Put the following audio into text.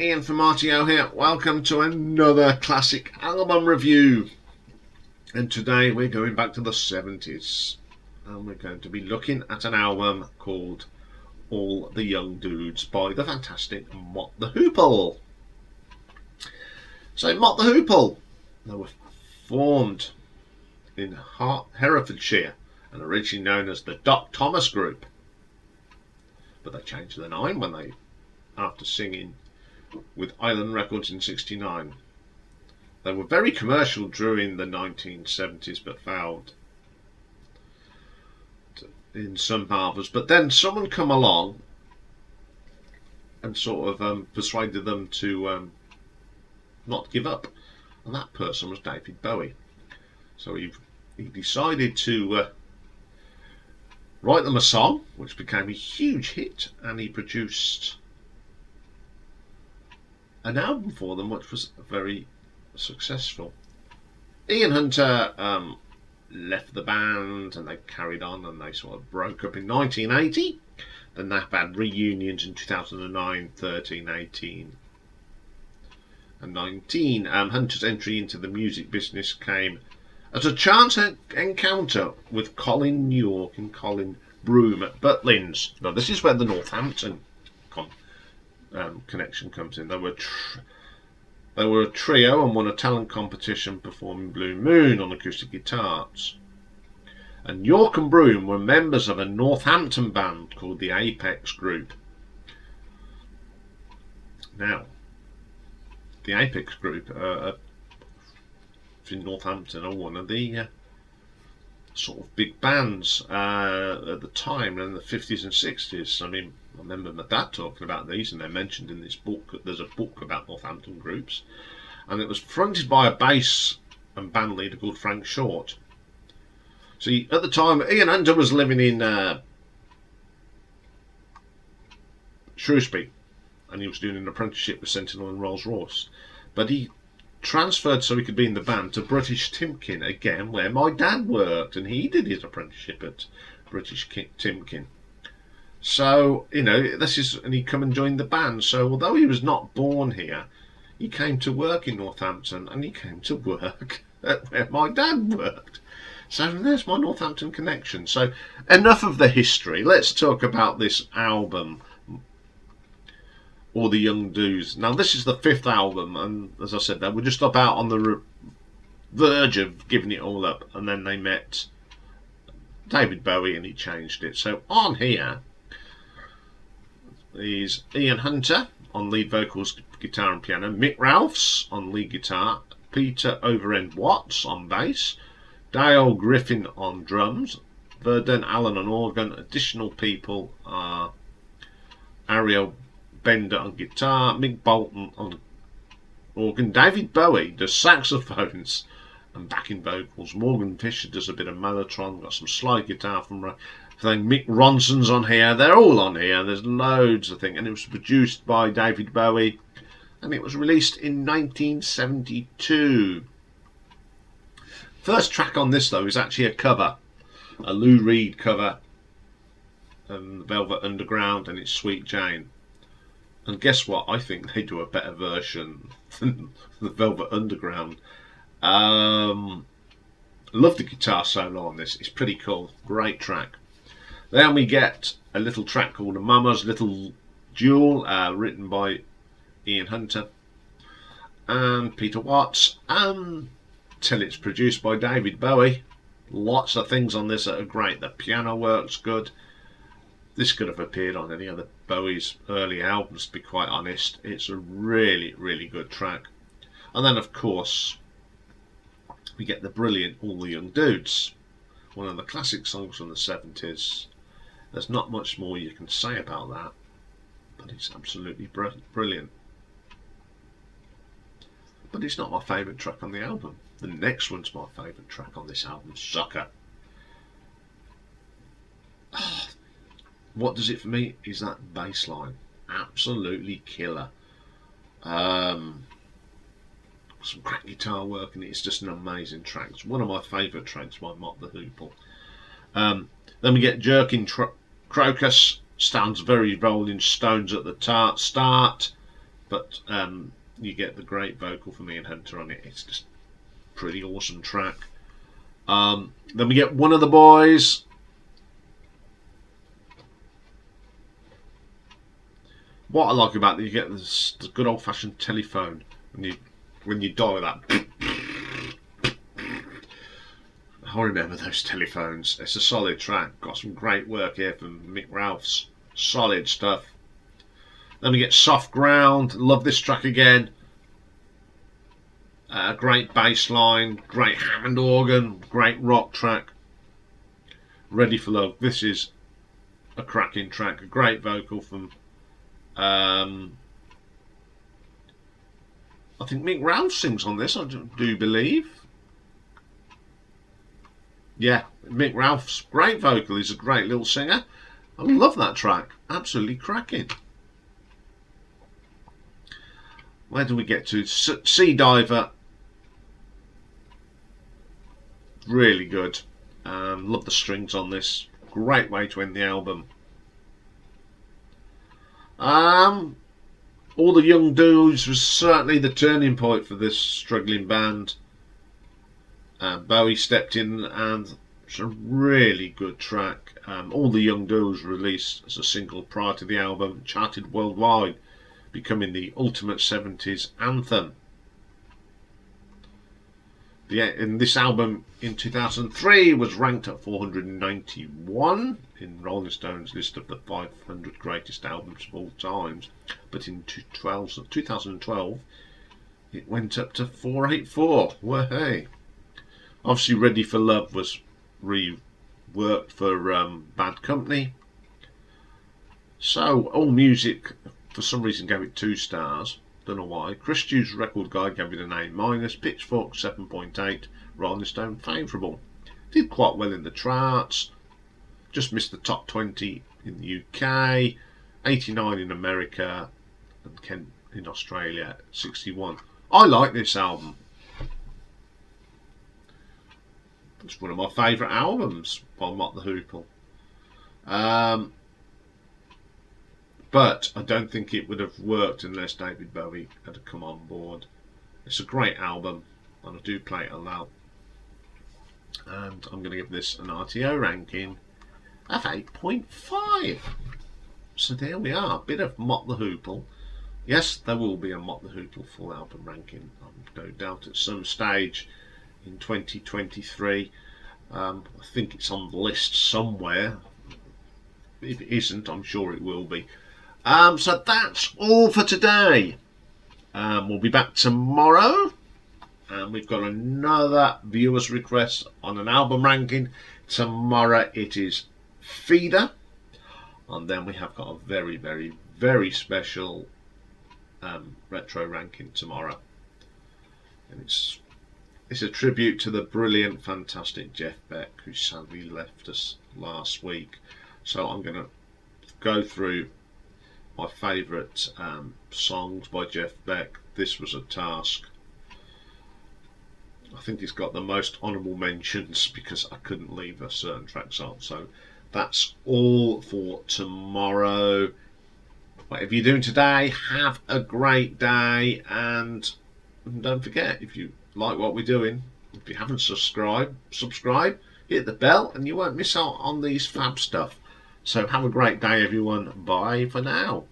Iain from RTO here. Welcome to another classic album review. And today we're going back to the 70s. And we're going to be looking at an album called All the Young Dudes by the fantastic Mott The Hoople. So Mott The Hoople, they were formed in Herefordshire and originally known as the Doc Thomas Group. But they changed their name after singing with Island Records in '69. They were very commercial during the 1970s but failed in some marvels. But then someone come along and sort of persuaded them to not give up, and that person was David Bowie. So he decided to write them a song which became a huge hit, and he produced an album for them which was very successful. Iain Hunter left the band and they carried on, and they sort of broke up in 1980. Then they had reunions in 2009, 13, 18 and 19. Hunter's entry into the music business came as a chance encounter with Colin New York and Colin Broom at Butlins. Now this is where the Northampton connection comes in. They were a trio and won a talent competition performing Blue Moon on acoustic guitars. And York and Broom were members of a Northampton band called the Apex Group. Now, the Apex Group in Northampton are one of the sort of big bands at the time in the 50s and 60s. I mean, I remember my dad talking about these, and they're mentioned in this book. There's a book about Northampton groups, and it was fronted by a bass and band leader called Frank Short. See, at the time, Iain Hunter was living in Shrewsbury, and he was doing an apprenticeship with Sentinel and Rolls-Royce. But he transferred so he could be in the band to British Timken, again where my dad worked, and he did his apprenticeship at British Timken. So, you know, and he come and joined the band. So although he was not born here, he came to work in Northampton, and he came to work at where my dad worked. So there's my Northampton connection. So enough of the history. Let's talk about this album, All the Young Dudes. Now this is the 5th album, and as I said, they were just about on the verge of giving it all up, and then they met David Bowie and he changed it. So on here is Iain Hunter on lead vocals, guitar and piano, Mick Ralphs on lead guitar, Peter Overend Watts on bass, Dale Griffin on drums, Verden Allen on organ. Additional people are Ariel Bender on guitar, Mick Bolton on organ, David Bowie does saxophones and backing vocals, Morgan Fisher does a bit of mellotron, got some slide guitar from Mick Ronson's on here. They're all on here. There's loads of things, and it was produced by David Bowie, and it was released in 1972. First track on this though is actually a cover, a Lou Reed cover, Velvet Underground, and it's Sweet Jane. And guess what? I think they do a better version than the Velvet Underground. Love the guitar solo on this. It's pretty cool. Great track. Then we get a little track called Momma's Little Jewel, written by Iain Hunter and Peter Watts, till it's produced by David Bowie. Lots of things on this that are great. The piano works good. This could have appeared on any other Bowie's early albums, to be quite honest. It's a really, really good track. And then, of course, we get the brilliant All the Young Dudes, one of the classic songs from the 70s. There's not much more you can say about that, but it's absolutely brilliant. But it's not my favourite track on the album. The next one's my favourite track on this album, Sucker. What does it for me is that bass line. Absolutely killer. Some great guitar work, and it's just an amazing track. It's one of my favourite tracks by Mott The Hoople. Then we get Jerkin Crocus, stands very Rolling Stones at the start, but you get the great vocal from Ian Hunter on it. It's just a pretty awesome track. Then we get One of the Boys. What I like about it, you get this good old-fashioned telephone when you dial that. I remember those telephones. It's a solid track. Got some great work here from Mick Ralphs. Solid stuff. Then we get Soft Ground. Love this track again. Great bass line, great Hammond organ, great rock track. Ready for Love. This is a cracking track. A great vocal from I think Mick Ralph sings on this, I do believe. Yeah, Mick Ralph's great vocal. He's a great little singer. I love that track. Absolutely cracking. Where do we get to? Sea Diver. Really good. Love the strings on this. Great way to end the album. All the Young Dudes was certainly the turning point for this struggling band. Bowie stepped in, and it's a really good track. All the Young Dudes released as a single prior to the album, charted worldwide, becoming the ultimate 70s anthem. And this album in 2003 was ranked at 491 in Rolling Stone's list of the 500 greatest albums of all times. But in 2012, it went up to 484. Well, hey. Obviously, Ready for Love was reworked for Bad Company. So, AllMusic, for some reason, gave it 2 stars. Don't know why. Chris Stew's Record Guide gave it an A-. Pitchfork 7.8. Rolling Stone favourable. Did quite well in the charts. Just missed the top 20 in the UK. 89 in America. And in Australia, 61. I like this album. It's one of my favourite albums by Mott The Hoople. But I don't think it would have worked unless David Bowie had come on board. It's a great album, and I do play it a lot. And I'm going to give this an RTO ranking of 8.5. So there we are, a bit of Mott The Hoople. Yes, there will be a Mott The Hoople full album ranking, no doubt, at some stage in 2023. I think it's on the list somewhere. If it isn't, I'm sure it will be. So that's all for today. We'll be back tomorrow, and we've got another viewer's request on an album ranking. Tomorrow it is Feeder, and then we have got a very, very, very special retro ranking tomorrow, and it's a tribute to the brilliant, fantastic Jeff Beck, who sadly left us last week. So I'm going to go through my favourite songs by Jeff Beck. This was a task. I think he's got the most honourable mentions because I couldn't leave a certain tracks on. So that's all for tomorrow. Whatever you're doing today, have a great day, and don't forget, if you like what we're doing, if you haven't subscribe, hit the bell, and you won't miss out on these fab stuff. So have a great day, everyone. Bye for now.